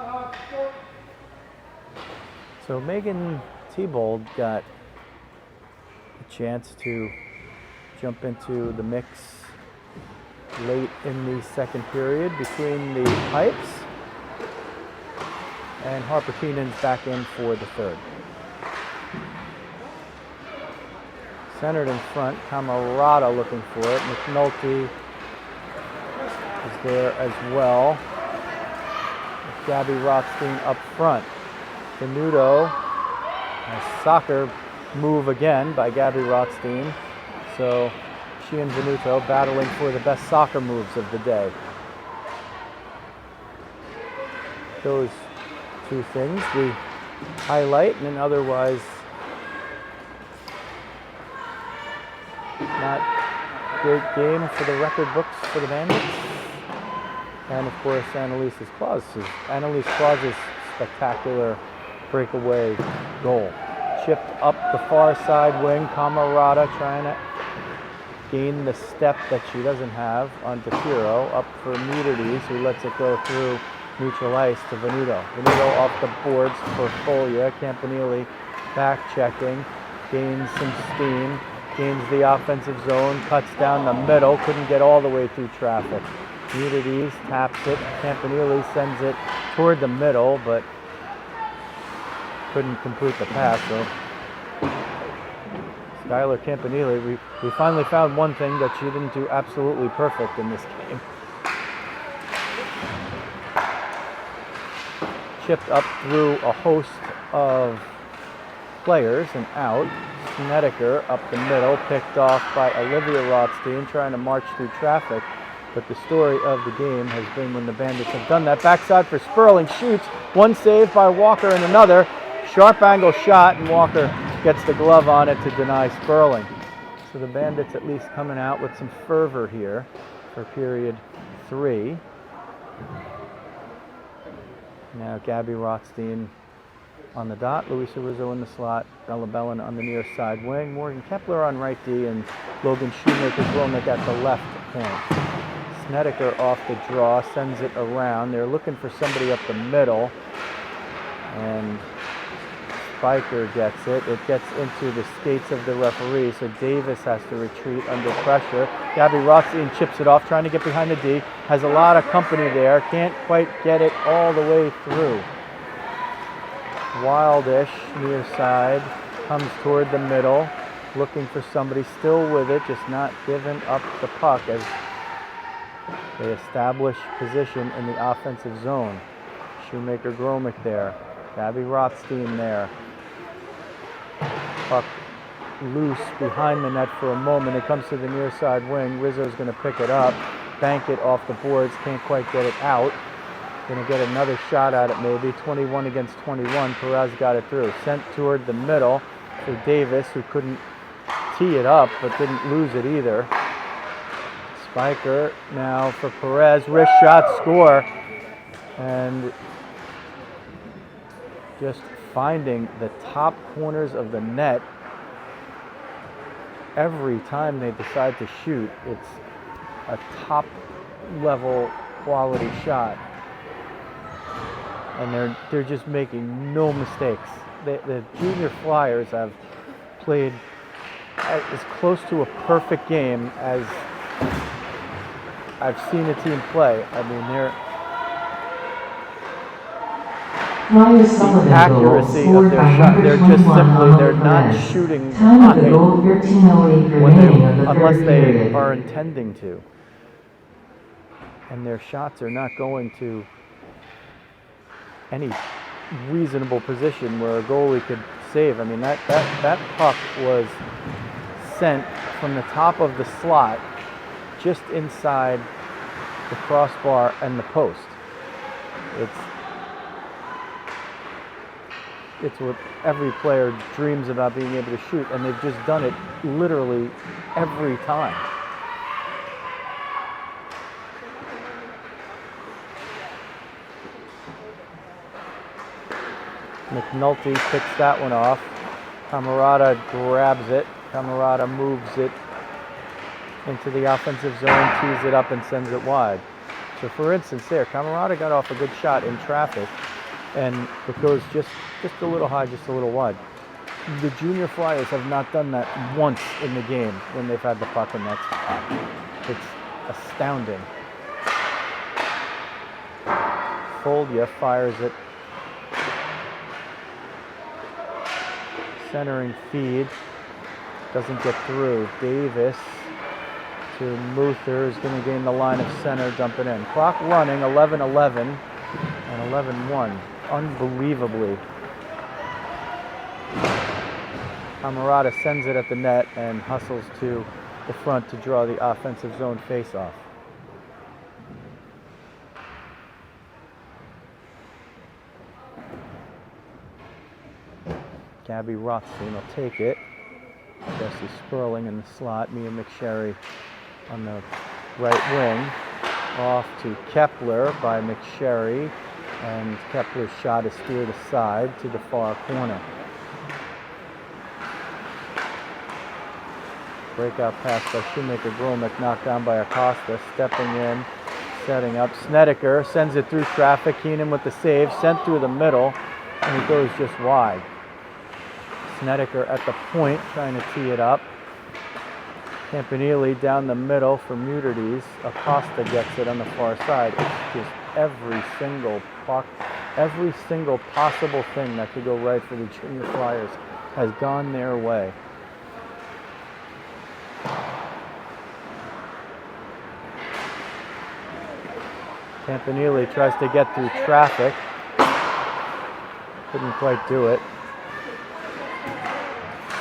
So Megan Thibault got a chance to jump into the mix late in the second period between the pipes, and Harper Keenan's back in for the third. Centered in front, Camarada looking for it. McNulty is there as well. Gabby Rothstein up front. Venuto, a soccer move again by Gabby Rothstein. So she and Venuto battling for the best soccer moves of the day. Those two things we highlight, and otherwise not great game for the record books for the Bandits. And of course Annalise Claus's spectacular breakaway goal. Chipped up the far side wing, Camarada trying to gain the step that she doesn't have on DePiro, up for Mudrides, who lets it go through neutral ice to Venuto. Venuto off the boards for Folia. Campanile back checking, gains some steam, gains the offensive zone, cuts down the middle, couldn't get all the way through traffic. Mudrides taps it, Campanile sends it toward the middle, but couldn't complete the pass. So Skylar Campanile, we finally found one thing that she didn't do absolutely perfect in this game. Chipped up through a host of players and out. Snedeker up the middle, picked off by Olivia Rothstein, trying to march through traffic. But the story of the game has been when the Bandits have done that. Backside for Sperling, shoots. One save by Walker and another. Sharp angle shot, and Walker gets the glove on it to deny Sperling. So the Bandits at least coming out with some fervor here for period 3. Now Gabby Rothstein on the dot, Louisa Rizzo in the slot, Bella Bellin on the near side wing, Morgan Kepler on right D, and Logan Shoemaker-Gromick at the left point. Snedeker off the draw, sends it around. They're looking for somebody up the middle, and Spiker gets it. It gets into the skates of the referee, so Davis has to retreat under pressure. Gabby Rothstein chips it off, trying to get behind the D. Has a lot of company there. Can't quite get it all the way through. Wildish, near side, comes toward the middle, looking for somebody, still with it, just not giving up the puck as they establish position in the offensive zone. Shoemaker-Gromick there. Gabby Rothstein there. Puck loose behind the net for a moment. It comes to the near side wing. Rizzo's going to pick it up, bank it off the boards, can't quite get it out. Going to get another shot at it maybe. 21 against 21. Perez got it through. Sent toward the middle for Davis, who couldn't tee it up but didn't lose it either. Spiker now for Perez. Wrist shot, score. And just finding the top corners of the net every time they decide to shoot. It's a top level quality shot. And they're just making no mistakes. The junior Flyers have played as close to a perfect game as I've seen a team play. I mean, the accuracy of their shot, they're just simply, they're not shooting high unless they are intending to. And their shots are not going to any reasonable position where a goalie could save. I mean, that puck was sent from the top of the slot just inside the crossbar and the post. It's what every player dreams about being able to shoot, and they've just done it literally every time. McNulty picks that one off. Camarada grabs it. Camarada moves it into the offensive zone, tees it up, and sends it wide. So for instance there, Camarada got off a good shot in traffic, and it goes just a little high, just a little wide. The junior Flyers have not done that once in the game when they've had the puck in that spot. It's astounding. Foldia fires it. Centering feed. Doesn't get through. Davis to Muther is going to gain the line of center, dump it in. Clock running, 11-11 and 11-1. Unbelievably. Camarada sends it at the net and hustles to the front to draw the offensive zone face-off. Gabby Rothstein will take it. Jesse Sperling in the slot. Mia McSherry on the right wing. Off to Kepler by McSherry. And Kepler's shot is steered aside to the far corner. Breakout pass by Shoemaker Gromick, knocked down by Acosta. Stepping in, setting up. Snedeker sends it through traffic. Keenan with the save. Sent through the middle. And it goes just wide. Snedeker at the point, trying to tee it up. Campanile down the middle for Muterdes. Acosta gets it on the far side. It's just every single puck, every single possible thing that could go right for the junior Flyers has gone their way. Campanile tries to get through traffic. Couldn't quite do it.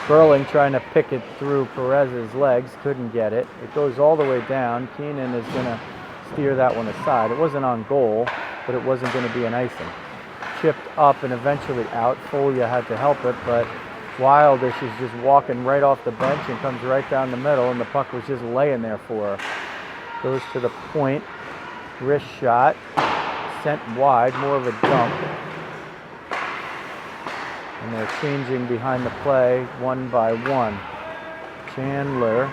Sperling trying to pick it through Perez's legs, couldn't get it. It goes all the way down. Keenan is going to steer that one aside. It wasn't on goal, but it wasn't going to be an icing. Chipped up and eventually out. Folia had to help it, but Wildish is just walking right off the bench and comes right down the middle, and the puck was just laying there for her. Goes to the point. Wrist shot. Sent wide, more of a dump. And they're changing behind the play one by one. Chandler,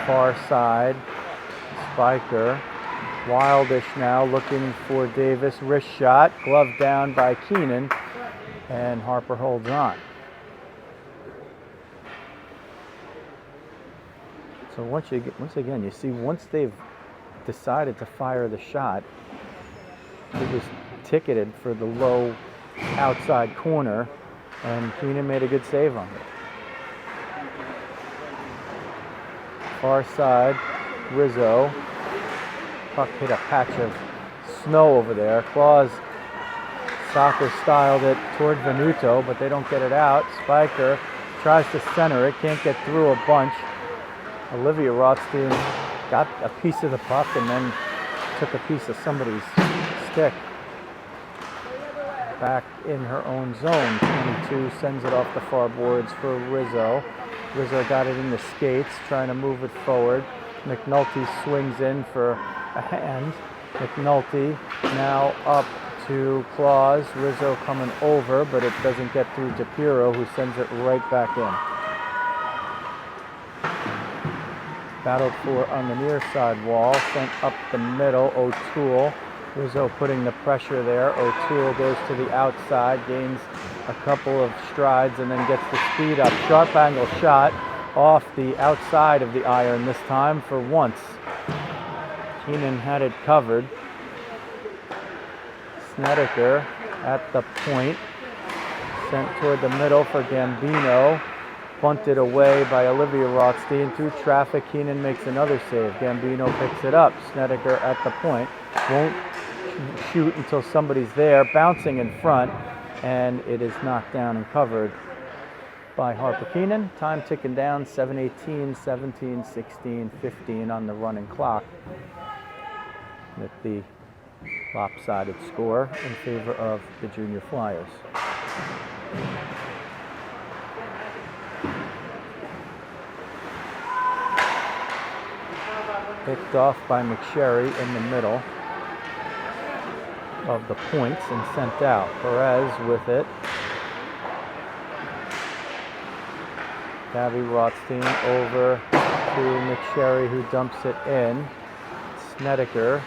far side, Spiker. Wildish now looking for Davis. Wrist shot, glove down by Keenan, and Harper holds on. So once again, you see once they've decided to fire the shot, it was ticketed for the low outside corner. And Keenan made a good save on it. Far side, Rizzo. Puck hit a patch of snow over there. Claus soccer styled it toward Venuto, but they don't get it out. Spiker tries to center it, can't get through a bunch. Olivia Rothstein got a piece of the puck and then took a piece of somebody's stick. Back in her own zone. 22 sends it off the far boards for Rizzo. Rizzo got it in the skates, trying to move it forward. McNulty swings in for a hand. McNulty now up to Claus. Rizzo coming over, but it doesn't get through to Piro, who sends it right back in. Battled for on the near side wall, sent up the middle. O'Toole. Rizzo putting the pressure there. O'Toole goes to the outside, gains a couple of strides, and then gets the speed up. Sharp angle shot off the outside of the iron this time for once. Keenan had it covered. Snedeker at the point. Sent toward the middle for Gambino. Bunted away by Olivia Rothstein. Through traffic, Keenan makes another save. Gambino picks it up. Snedeker at the point. Won't shoot until somebody's there. Bouncing in front. And it is knocked down and covered by Harper Keenan. Time ticking down. 7:18, 17, 16, 15 on the running clock. With the lopsided score in favor of the Junior Flyers. Picked off by McSherry in the middle of the points and sent out. Perez with it. Gabby Rothstein over to McSherry, who dumps it in. Snedeker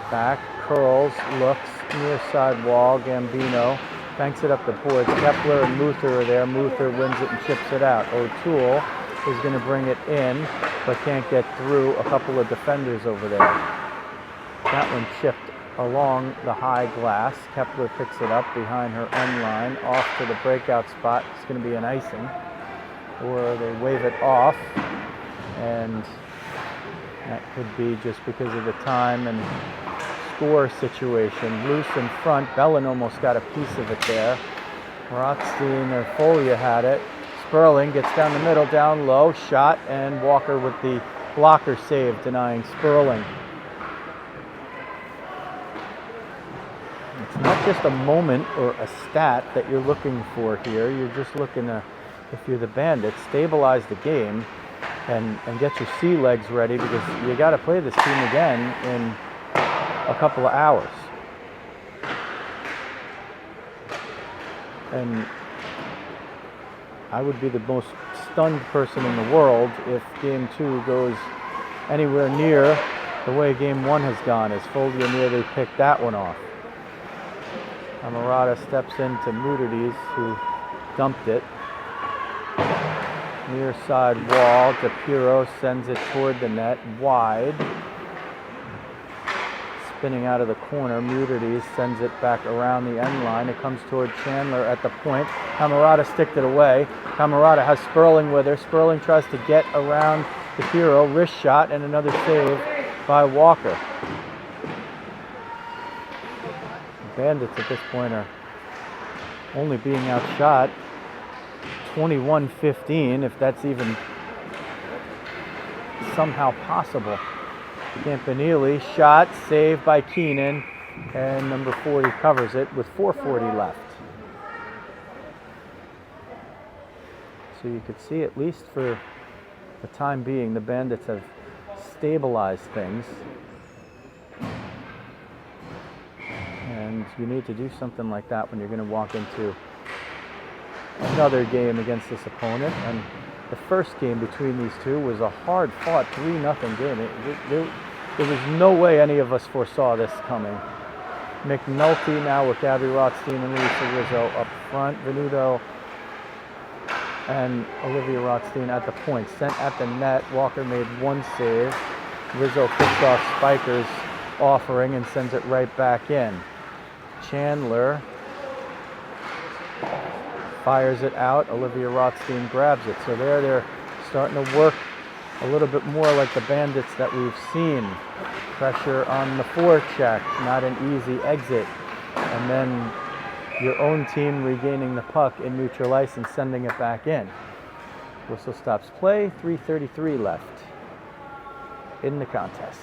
back, curls, looks, near side wall. Gambino banks it up the boards. Kepler and Muther are there. Muther wins it and chips it out. O'Toole is going to bring it in, but can't get through a couple of defenders over there. That one chipped along the high glass. Kepler picks it up behind her end line, off to the breakout spot. It's going to be an icing, or they wave it off, and that could be just because of the time and score situation. Loose in front. Bellin almost got a piece of it there. Rothstein or Folia had it. Sperling gets down the middle, down low, shot, and Walker with the blocker save, denying Sperling. It's not just a moment or a stat that you're looking for here. You're just looking to, if you're the Bandits, stabilize the game and get your sea legs ready, because you got to play this team again in a couple of hours. And I would be the most stunned person in the world if Game 2 goes anywhere near the way Game 1 has gone, as Folia nearly picked that one off. Amarada steps into Mudides, who dumped it. Near side wall, DePiro sends it toward the net, wide. Spinning out of the corner, Mudides sends it back around the end line. It comes toward Chandler at the point. Camarada sticked it away. Camarada has Sperling with her. Sperling tries to get around DePiro. Wrist shot and another save by Walker. The Bandits at this point are only being outshot 21-15, if that's even somehow possible. Campanile shot, saved by Keenan, and number 40 covers it with 4:40 left. So you could see, at least for the time being, the Bandits have stabilized things. And you need to do something like that when you're going to walk into another game against this opponent. And the first game between these two was a hard-fought 3-0 game. There was no way any of us foresaw this coming. McNulty now with Gabby Rothstein and Lisa Rizzo up front. Venuto and Olivia Rothstein at the point. Sent at the net. Walker made one save. Rizzo picks off Spiker's offering and sends it right back in. Chandler fires it out. Olivia Rothstein grabs it. So they're starting to work a little bit more like the Bandits that we've seen. Pressure on the forecheck, not an easy exit. And then your own team regaining the puck in neutral ice and sending it back in. Whistle stops play, 3:33 left in the contest.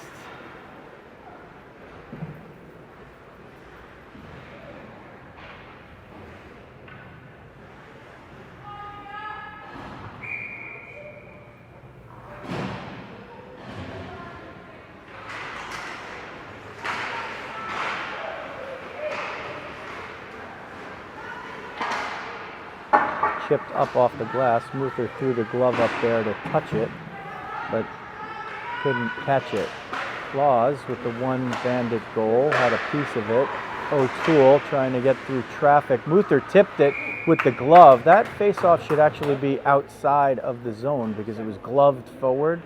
Chipped up off the glass. Muther threw the glove up there to touch it, but couldn't catch it. Claus with the one Bandit goal had a piece of it. O'Toole trying to get through traffic. Muther tipped it with the glove. That face-off should actually be outside of the zone because it was gloved forward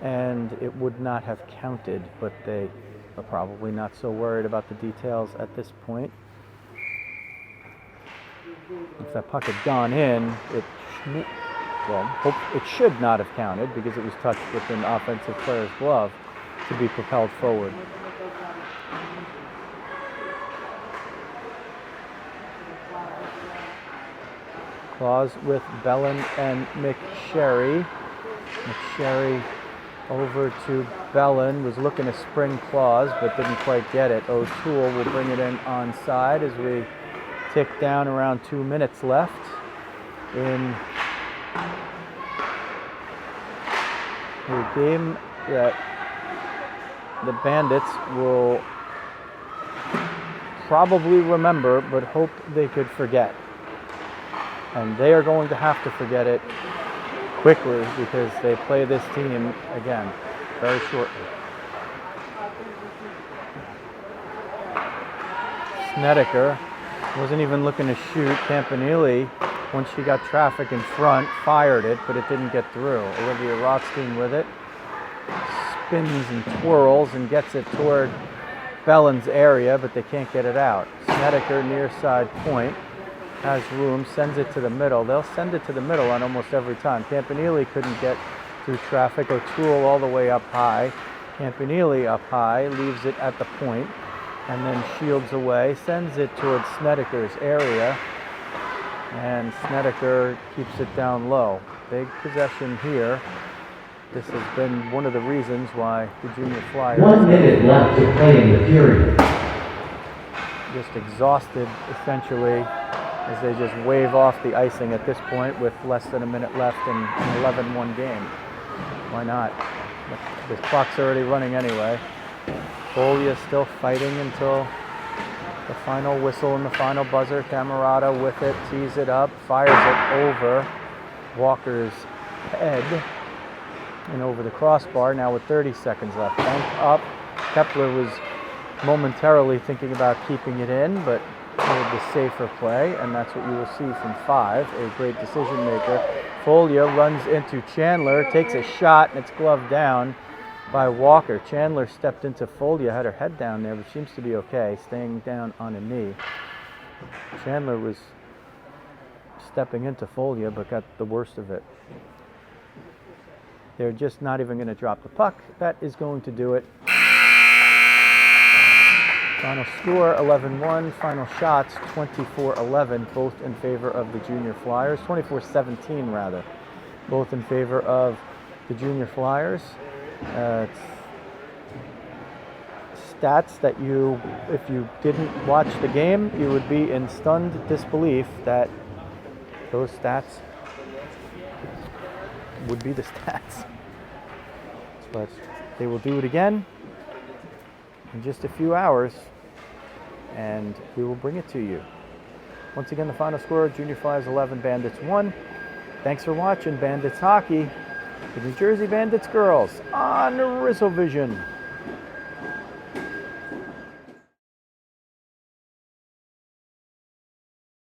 and it would not have counted, but they are probably not so worried about the details at this point. If that puck had gone in, it should not have counted because it was touched with an offensive player's glove to be propelled forward. Claus with Bellin and McSherry. McSherry over to Bellin, was looking to spring Claus but didn't quite get it. O'Toole will bring it in onside as we tick down around 2 minutes left in a game that the Bandits will probably remember but hope they could forget. And they are going to have to forget it quickly because they play this team again very shortly. Snedeker wasn't even looking to shoot. Campanile, once she got traffic in front, fired it, but it didn't get through. Olivia Rothstein with it. Spins and twirls and gets it toward Bellin's area, but they can't get it out. Snedeker near side point. Has room, sends it to the middle. They'll send it to the middle on almost every time. Campanile couldn't get through traffic. O'Toole all the way up high. Campanile up high, leaves it at the point, and then shields away, sends it towards Snedeker's area, and Snedeker keeps it down low. Big possession here. This has been one of the reasons why the Junior Flyers 1 minute left to play in the period. Just exhausted, essentially, as they just wave off the icing at this point with less than a minute left in an 11-1 game. Why not? The clock's already running anyway. Folia still fighting until the final whistle and the final buzzer. Camerata with it, tees it up, fires it over Walker's head and over the crossbar. Now with 30 seconds left. Banked up. Kepler was momentarily thinking about keeping it in, but made the safer play, and that's what you will see from 5. A great decision maker. Folia runs into Chandler, takes a shot, and it's gloved down by Walker. Chandler stepped into Folia, had her head down there, but seems to be okay, staying down on a knee. Chandler was stepping into Folia, but got the worst of it. They're just not even going to drop the puck. That is going to do it. Final score, 11-1. Final shots, 24-11, both in favor of the Junior Flyers. 24-17, rather. Both in favor of the Junior Flyers. Stats that you, if you didn't watch the game, you would be in stunned disbelief that those stats would be the stats. But they will do it again in just a few hours, and we will bring it to you. Once again, the final score, Junior Flyers 11, Bandits 1. Thanks for watching Bandits Hockey, the New Jersey Bandits girls on Rizzo Vision.